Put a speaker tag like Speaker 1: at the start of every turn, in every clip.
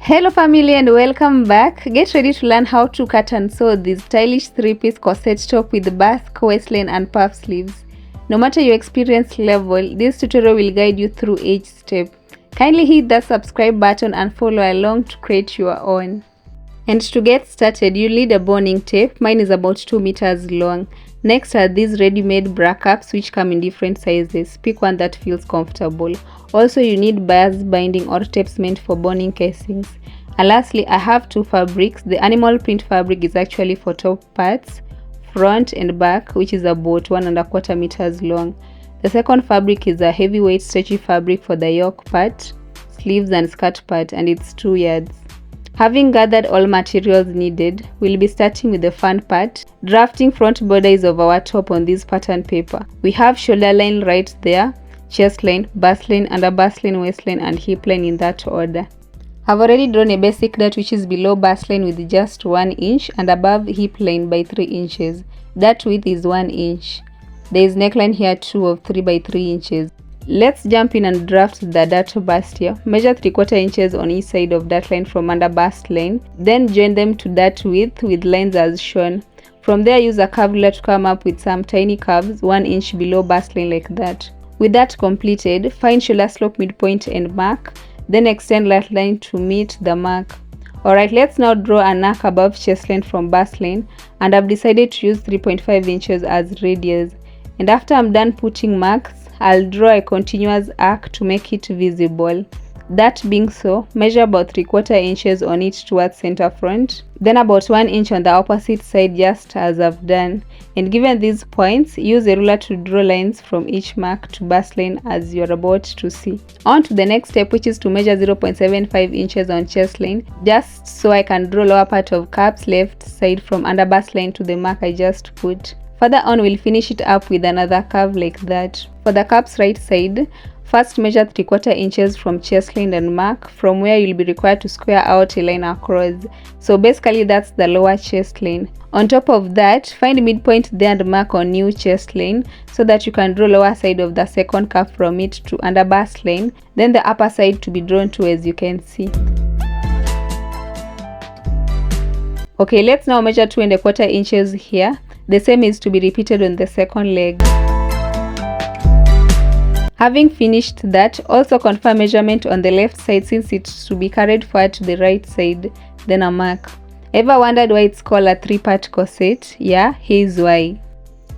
Speaker 1: Hello family and welcome back. Get ready to learn how to cut and sew this stylish 3-piece corset top with Basque waistline and puff sleeves. No matter your experience level, this tutorial will guide you through each step. Kindly hit the subscribe button and follow along to create your own. And to get started, you'll need a boning tape. Mine is about 2 meters long. Next are these ready-made bra caps which come in different sizes. Pick one that feels comfortable. Also, you need bias binding or tapes meant for boning casings. And lastly, I have 2 fabrics. The animal print fabric is actually for top parts, front and back, which is about 1¼ meters long. The second fabric is a heavyweight stretchy fabric for the yoke part, sleeves and skirt part, and it's 2 yards. Having gathered all materials needed, we'll be starting with the fun part, drafting front borders of our top on this pattern paper. We have shoulder line right there, chest line, bust line, under bust line, waistline and hip line in that order. I've already drawn a basic dart which is below bust line with just 1 inch and above hip line by 3 inches. That width is 1 inch. There is neckline here too of 3 by 3 inches. Let's jump in and draft the dart bust here. Measure 3/4 inches on each side of that line from under bust line. Then join them to that width with lines as shown. From there, use a curve ruler to come up with some tiny curves 1 inch below bust line like that. With that completed, find shoulder slope midpoint and mark. Then extend that line to meet the mark. Alright, let's now draw an arc above chest line from bust line, and I've decided to use 3.5 inches as radius. And after I'm done putting marks, I'll draw a continuous arc to make it visible. That being so, measure about 3/4 inches on it towards center front, then about 1 inch on the opposite side just as I've done. And given these points, use a ruler to draw lines from each mark to bust line as you're about to see. On to the next step, which is to measure 0.75 inches on chest line, just so I can draw lower part of caps left side from under bust line to the mark I just put. Further on, we'll finish it up with another curve like that. For the cap's right side, first measure 3/4 inches from chest line and mark, from where you'll be required to square out a line across. So basically that's the lower chest line. On top of that, find midpoint there and mark on new chest line so that you can draw lower side of the second curve from it to under bust line, then the upper side to be drawn to as you can see. Okay, let's now measure 2¼ inches here. The same is to be repeated on the second leg. Having finished that, also confirm measurement on the left side since it's to be carried forward to the right side, then a mark. Ever wondered why it's called a 3-part corset? Yeah, here's why.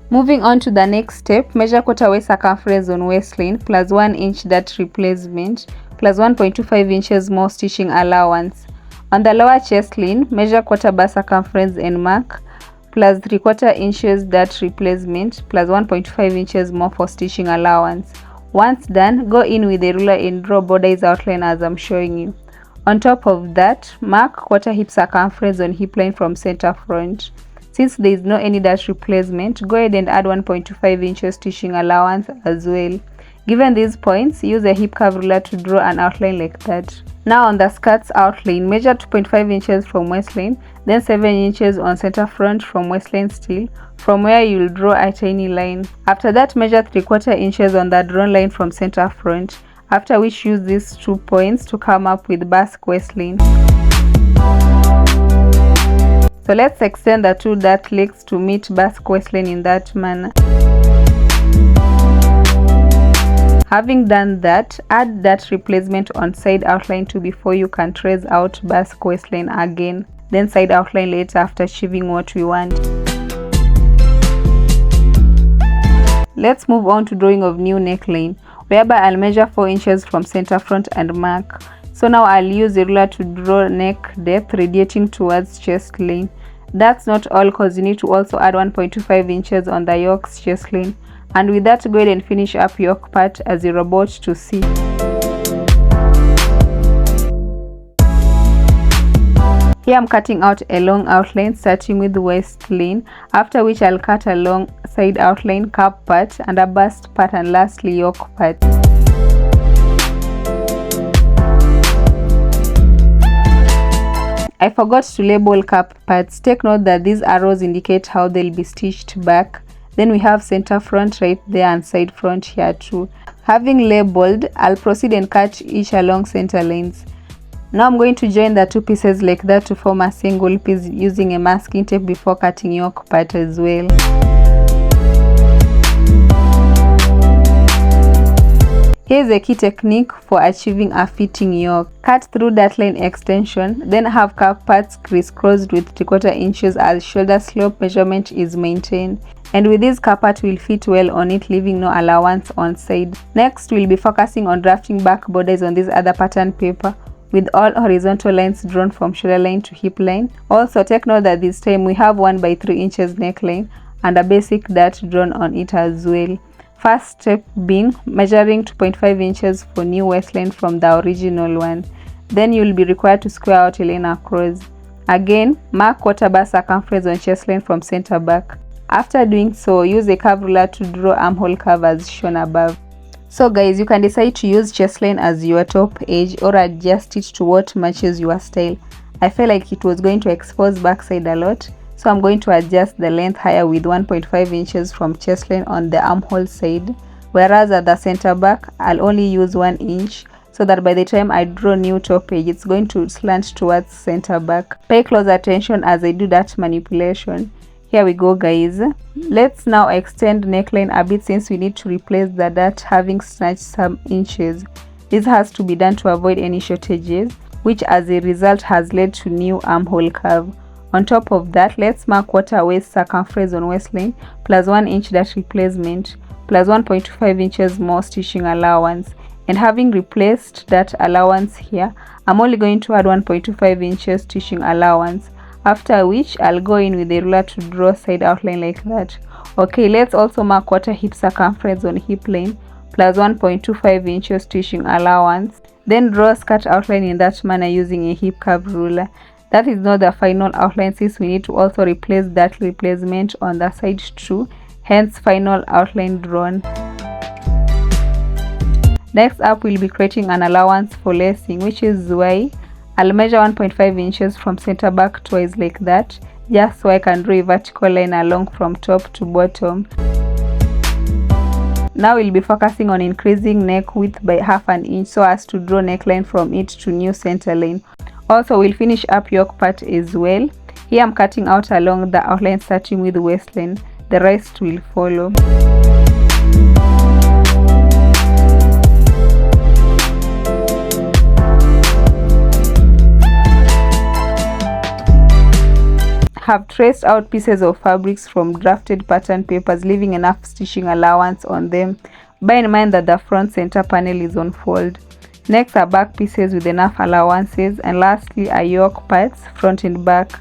Speaker 1: Moving on to the next step, measure quarter waist circumference on waistline plus 1 inch dart replacement plus 1.25 inches more stitching allowance. On the lower chest line, measure quarter bust circumference and mark plus 3/4 inches dart replacement plus 1.5 inches more for stitching allowance. Once done, go in with a ruler and draw borders outline as I'm showing you. On top of that, mark quarter hip circumference on hip line from center front. Since there is no any dart replacement, go ahead and add 1.25 inches stitching allowance as well. Given these points, use a hip curve ruler to draw an outline like that. Now on the skirt's outline, measure 2.5 inches from waistline, then 7 inches on center front from waistline still, from where you'll draw a tiny line. After that, measure 3/4 inches on the drawn line from center front, after which use these 2 points to come up with Basque waistline. So let's extend the 2 dart legs to meet Basque waistline in that manner. Having done that, add that replacement on side outline too before you can trace out Basque waistline again, then side outline later after achieving what we want. Let's move on to drawing of new neckline, whereby I'll measure 4 inches from center front and mark. So now I'll use a ruler to draw neck depth radiating towards chest line. That's not all, cause you need to also add 1.25 inches on the yoke's chest line. And with that, go ahead and finish up yoke part as you're about to see. Here I'm cutting out a long outline starting with the waistline, after which I'll cut a long side outline, cap part and a bust part, and lastly yoke part. I forgot to label cap parts. Take note that these arrows indicate how they'll be stitched back. Then we have center front right there and side front here too. Having labeled, I'll proceed and cut each along center lines. Now I'm going to join the two pieces like that to form a single piece using a masking tape before cutting yoke part as well. Here is a key technique for achieving a fitting yoke. Cut through that line extension, then have cuff parts crisscrossed with 3/4 inches as shoulder slope measurement is maintained. And with this, cuff part will fit well on it, leaving no allowance on side. Next, we'll be focusing on drafting back borders on this other pattern paper, with all horizontal lines drawn from shoulder line to hip line. Also take note that this time we have 1 by 3 inches neckline and a basic dart drawn on it as well. First step being measuring 2.5 inches for new waistline from the original one. Then you will be required to square out a line across. Again, mark quarter-bar circumference on chest line from center back. After doing so, use a curve ruler to draw armhole curve as shown above. So guys, you can decide to use chest line as your top edge or adjust it to what matches your style. I felt like it was going to expose backside a lot, so I'm going to adjust the length higher with 1.5 inches from chest line on the armhole side, whereas at the center back I'll only use 1 inch, so that by the time I draw new top edge it's going to slant towards center back. Pay close attention as I do that manipulation. Here we go guys. Let's now extend neckline a bit since we need to replace the dart having snatched some inches. This has to be done to avoid any shortages, which as a result has led to new armhole curve. On top of that, let's mark quarter waist circumference on waistline plus 1 inch dart replacement plus 1.25 inches more stitching allowance. And having replaced that allowance here, I'm only going to add 1.25 inches stitching allowance, after which I'll go in with a ruler to draw side outline like that. Okay, let's also mark quarter hip circumference on hip line plus 1.25 inches stitching allowance. Then draw skirt outline in that manner using a hip curve ruler. That is not the final outline since we need to also replace that replacement on the side too, hence final outline drawn. Next up, we'll be creating an allowance for lacing, which is why I'll measure 1.5 inches from center back twice like that, just so I can draw a vertical line along from top to bottom. Now we'll be focusing on increasing neck width by 1/2 inch so as to draw neckline from it to new center line. Also, we'll finish up yoke part as well. Here I'm cutting out along the outline starting with waistline. The rest will follow. Have traced out pieces of fabrics from drafted pattern papers, leaving enough stitching allowance on them. Bear in mind that the front center panel is on fold. Next are back pieces with enough allowances, and lastly are yoke parts front and back.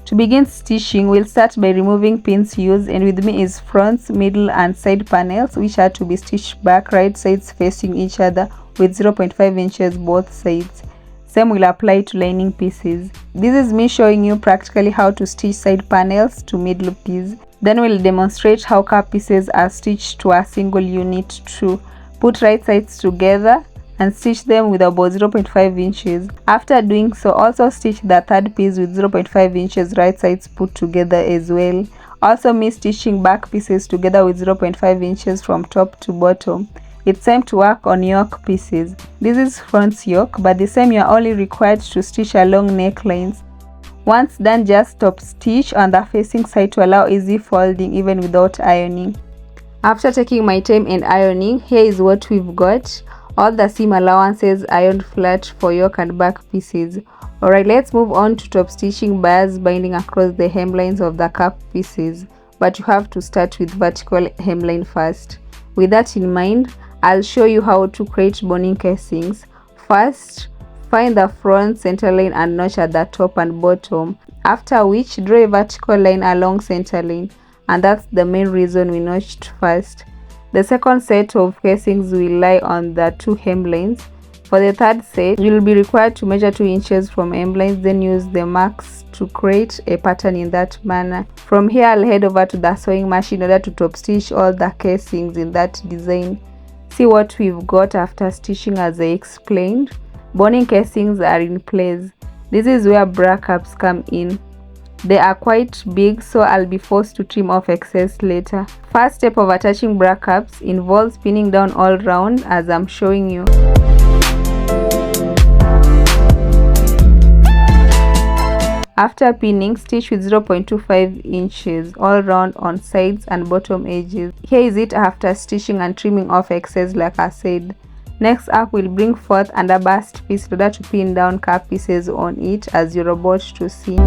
Speaker 1: To begin stitching, we'll start by removing pins used, and with me is fronts, middle and side panels, which are to be stitched back, right sides facing each other with 0.5 inches both sides. Same will apply to lining pieces. This is me showing you practically how to stitch side panels to middle piece. Then we'll demonstrate how cup pieces are stitched to a single unit too. Put right sides together and stitch them with about 0.5 inches. After doing so, also stitch the third piece with 0.5 inches right sides put together as well. Also me stitching back pieces together with 0.5 inches from top to bottom. It's time to work on yoke pieces. This is front yoke, but the same you're only required to stitch along necklines. Once done, just stop stitch on the facing side to allow easy folding even without ironing. After taking my time and ironing, here is what we've got. All the seam allowances ironed flat for yoke and back pieces. Alright, let's move on to top stitching bias binding across the hemlines of the cup pieces, but you have to start with vertical hemline first. With that in mind, I'll show you how to create boning casings. First, find the front center line and notch at the top and bottom, after which draw a vertical line along center line, and that's the main reason we notched first. The second set of casings will lie on the two hemlines. For the third set, you'll be required to measure 2 inches from hemlines, then use the marks to create a pattern in that manner. From here, I'll head over to the sewing machine in order to top stitch all the casings in that design. See what we've got after stitching as I explained. Boning casings are in place. This is where bra caps come in. They are quite big, so I'll be forced to trim off excess later. First step of attaching bra caps involves pinning down all round as I'm showing you. After pinning, stitch with 0.25 inches all round on sides and bottom edges. Here is it after stitching and trimming off excess like I said. Next up, we'll bring forth under bust piece in order to pin down cap pieces on it as you're about to see.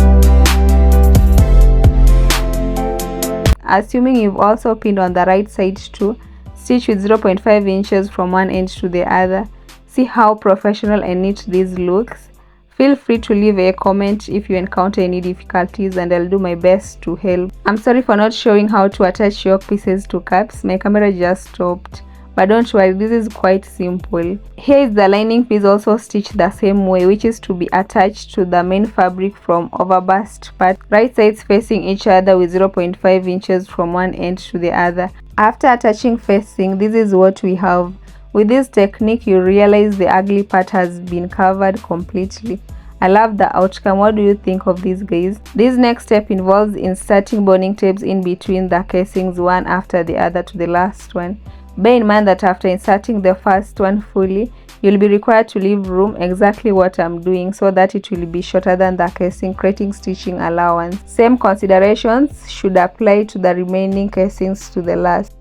Speaker 1: Assuming you've also pinned on the right side too, stitch with 0.5 inches from one end to the other. See how professional and neat this looks. Feel free to leave a comment if you encounter any difficulties and I'll do my best to help. I'm sorry for not showing how to attach yoke pieces to caps, my camera just stopped. But don't worry, this is quite simple. Here is the lining piece also stitched the same way, which is to be attached to the main fabric from overbust part, right sides facing each other with 0.5 inches from one end to the other. After attaching facing, this is what we have. With this technique, you realize the ugly part has been covered completely. I love the outcome. What do you think of this, guys? This next step involves inserting boning tapes in between the casings one after the other to the last one. Bear in mind that after inserting the first one fully, you'll be required to leave room, exactly what I'm doing, so that it will be shorter than the casing, creating stitching allowance. Same considerations should apply to the remaining casings to the last.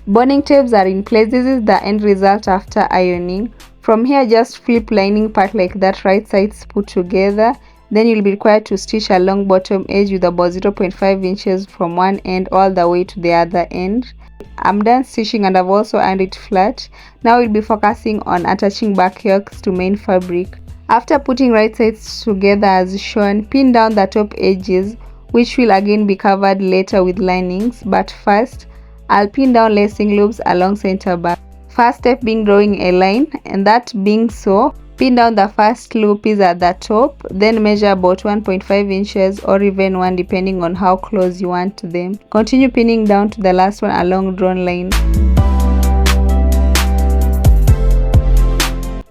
Speaker 1: Boning tapes are in place. This is the end result after ironing. From here, just flip lining part like that, right sides put together. Then you'll be required to stitch along bottom edge with about 0.5 inches from one end all the way to the other end. I'm done stitching and I've also ironed it flat. Now we'll be focusing on attaching back yokes to main fabric. After putting right sides together as shown, pin down the top edges, which will again be covered later with linings, but first I'll pin down lacing loops along center back. First step being drawing a line, and that being so, pin down the first loop is at the top, then measure about 1.5 inches or even 1 depending on how close you want them. Continue pinning down to the last one along drawn line.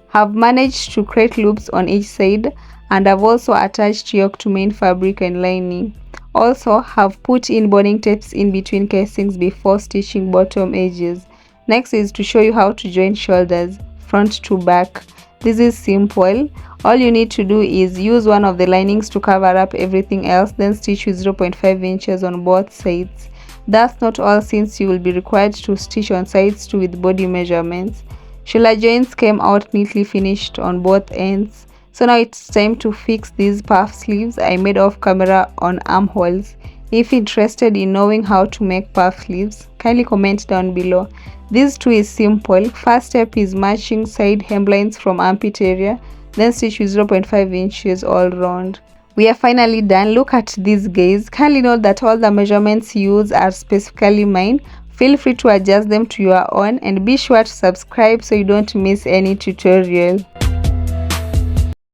Speaker 1: Have managed to create loops on each side and have also attached yoke to main fabric and lining. Also have put in boning tapes in between casings before stitching bottom edges. Next is to show you how to join shoulders front to back. This is simple. All you need to do is use one of the linings to cover up everything else, then stitch with 0.5 inches on both sides. That's not all, since you will be required to stitch on sides too with body measurements. Shoulder joints came out neatly finished on both ends. So now it's time to fix these puff sleeves I made off camera on armholes. If interested in knowing how to make puff sleeves, kindly comment down below. This too is simple. First step is matching side hemlines from armpit area, then stitch with 0.5 inches all round. We are finally done. Look at these, guys. Kindly note that all the measurements used are specifically mine. Feel free to adjust them to your own and be sure to subscribe so you don't miss any tutorial.